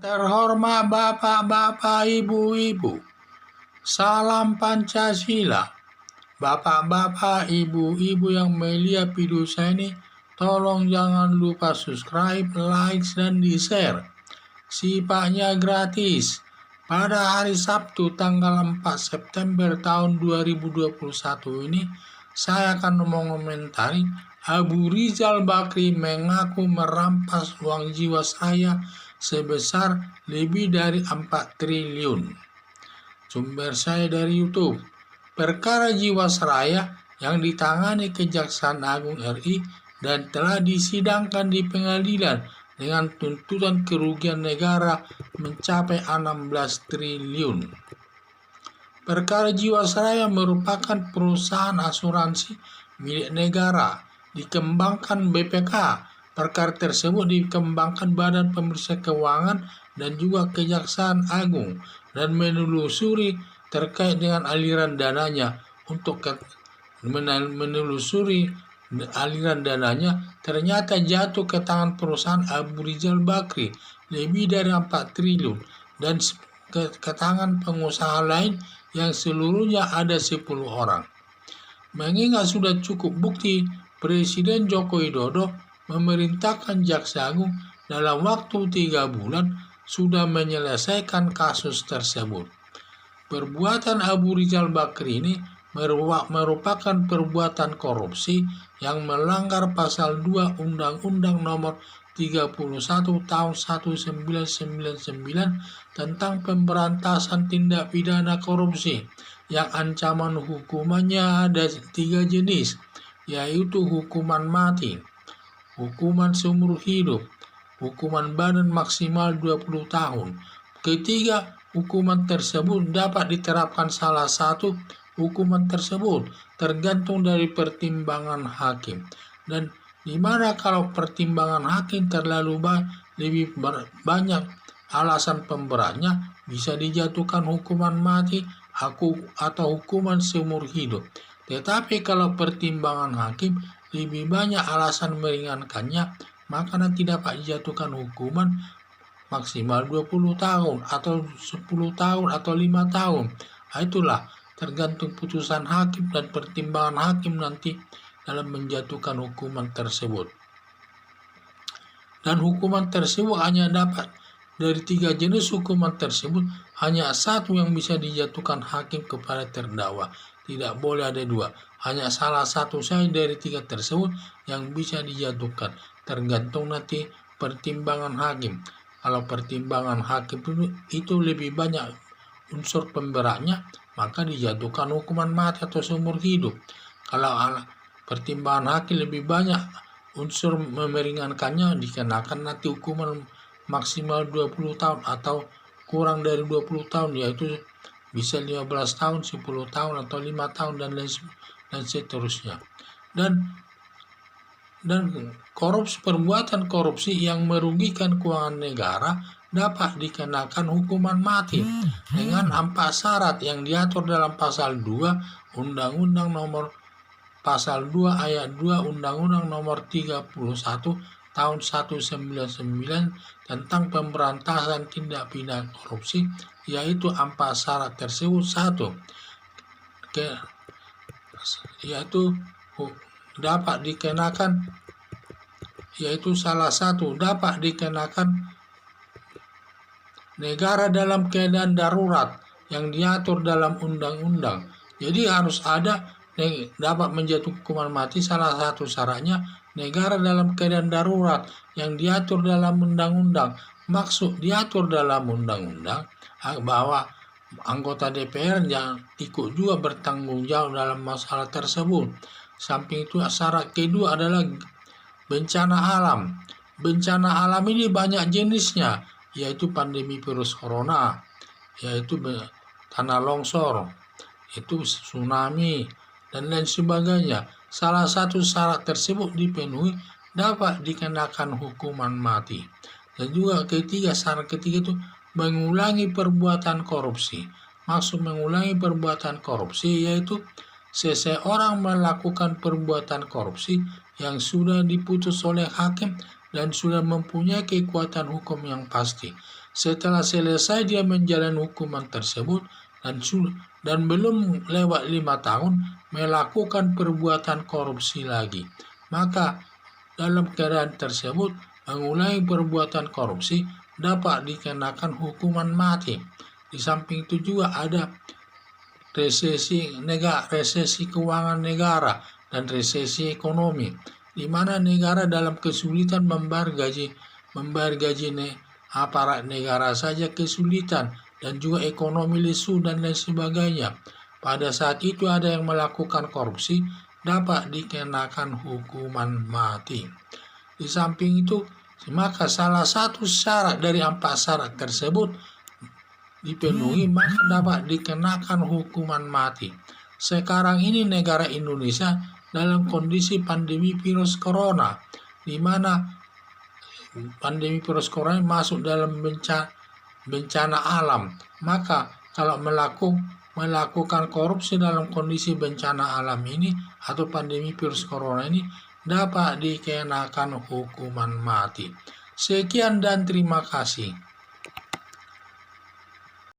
Terhormat Bapak-Bapak, Ibu-Ibu, salam Pancasila. Bapak-bapak, ibu-ibu yang melihat video saya ini, tolong jangan lupa subscribe, like, dan di-share. Sifatnya gratis. Pada hari Sabtu tanggal 4 September tahun 2021 ini, saya akan mengomentari Abu Rizal Bakri mengaku merampas uang jiwasraya sebesar lebih dari 4 triliun. Sumber saya dari YouTube. Perkara jiwasraya yang ditangani Kejaksaan Agung RI dan telah disidangkan di pengadilan dengan tuntutan kerugian negara mencapai 16 triliun. Perkara jiwasraya merupakan perusahaan asuransi milik negara, dikembangkan BPK. Perkara tersebut dikembangkan Badan Pemeriksa Keuangan dan juga Kejaksaan Agung dan menelusuri terkait dengan aliran dananya. Untuk menelusuri aliran dananya, ternyata jatuh ke tangan perusahaan Abu Rizal Bakri lebih dari 4 triliun dan ke tangan pengusaha lain yang seluruhnya ada 10 orang. Mengingat sudah cukup bukti, Presiden Joko Widodo memerintahkan Jaksa Agung dalam waktu 3 bulan sudah menyelesaikan kasus tersebut. Perbuatan Abu Rizal Bakri ini merupakan perbuatan korupsi yang melanggar pasal 2 Undang-Undang Nomor 31 Tahun 1999 tentang pemberantasan tindak pidana korupsi yang ancaman hukumannya ada 3 jenis, yaitu hukuman mati, hukuman seumur hidup, hukuman badan maksimal 20 tahun. Ketiga, hukuman tersebut dapat diterapkan salah satu hukuman tersebut tergantung dari pertimbangan hakim. Dan di mana kalau pertimbangan hakim terlalu lebih banyak alasan pemberatnya, bisa dijatuhkan hukuman mati atau hukuman seumur hidup. Tetapi kalau pertimbangan hakim lebih banyak alasan meringankannya, maka nanti dapat dijatuhkan hukuman maksimal 20 tahun atau 10 tahun atau 5 tahun. Itulah tergantung putusan hakim dan pertimbangan hakim nanti dalam menjatuhkan hukuman tersebut. Dan hukuman tersebut hanya dapat dari 3 jenis hukuman tersebut, hanya satu yang bisa dijatuhkan hakim kepada terdakwa. Tidak boleh ada 2. Hanya salah satu saja dari 3 tersebut yang bisa dijatuhkan. Tergantung nanti pertimbangan hakim. Kalau pertimbangan hakim itu lebih banyak unsur pemberatnya, maka dijatuhkan hukuman mati atau seumur hidup. Kalau pertimbangan hakim lebih banyak unsur meringankannya, dikenakan nanti hukuman maksimal 20 tahun atau kurang dari 20 tahun, yaitu bisa 15 tahun, 10 tahun atau 5 tahun dan seterusnya. Dan perbuatan korupsi yang merugikan keuangan negara dapat dikenakan hukuman mati dengan 4 syarat yang diatur dalam pasal 2 Undang-Undang Nomor Pasal 2 Ayat 2 Undang-Undang Nomor 31 Tahun 1999 tentang pemberantasan tindak pidana korupsi, yaitu 4 syarat tersebut. 1. Yaitu dapat dikenakan, yaitu salah satu dapat dikenakan negara dalam keadaan darurat yang diatur dalam undang-undang. Jadi harus ada dapat menjatuhkan hukuman mati. Salah satu syaratnya negara dalam keadaan darurat yang diatur dalam undang-undang. Maksud diatur dalam undang-undang bahwa anggota DPR yang ikut juga bertanggung jawab dalam masalah tersebut. Samping itu, syarat kedua adalah bencana alam. Bencana alam ini banyak jenisnya, yaitu pandemi virus corona, yaitu tanah longsor, itu tsunami, dan lain sebagainya. Salah satu syarat tersebut dipenuhi, dapat dikenakan hukuman mati. Dan juga syarat ketiga itu mengulangi perbuatan korupsi. Maksud mengulangi perbuatan korupsi yaitu seseorang melakukan perbuatan korupsi yang sudah diputus oleh hakim dan sudah mempunyai kekuatan hukum yang pasti. Setelah selesai dia menjalani hukuman tersebut dan belum lewat 5 tahun melakukan perbuatan korupsi lagi, maka dalam keadaan tersebut mengulangi perbuatan korupsi dapat dikenakan hukuman mati. Di samping itu juga ada resesi keuangan negara dan resesi ekonomi, di mana negara dalam kesulitan membayar gaji aparat negara saja kesulitan, dan juga ekonomi lesu dan lain sebagainya. Pada saat itu ada yang melakukan korupsi dapat dikenakan hukuman mati. Di samping itu, maka salah satu syarat dari 4 syarat tersebut dipenuhi, maka dapat dikenakan hukuman mati. Sekarang ini negara Indonesia dalam kondisi pandemi virus corona, di mana pandemi virus corona masuk dalam bencana alam. Maka kalau melakukan korupsi dalam kondisi bencana alam ini atau pandemi virus corona ini dapat dikenakan hukuman mati. Sekian dan terima kasih.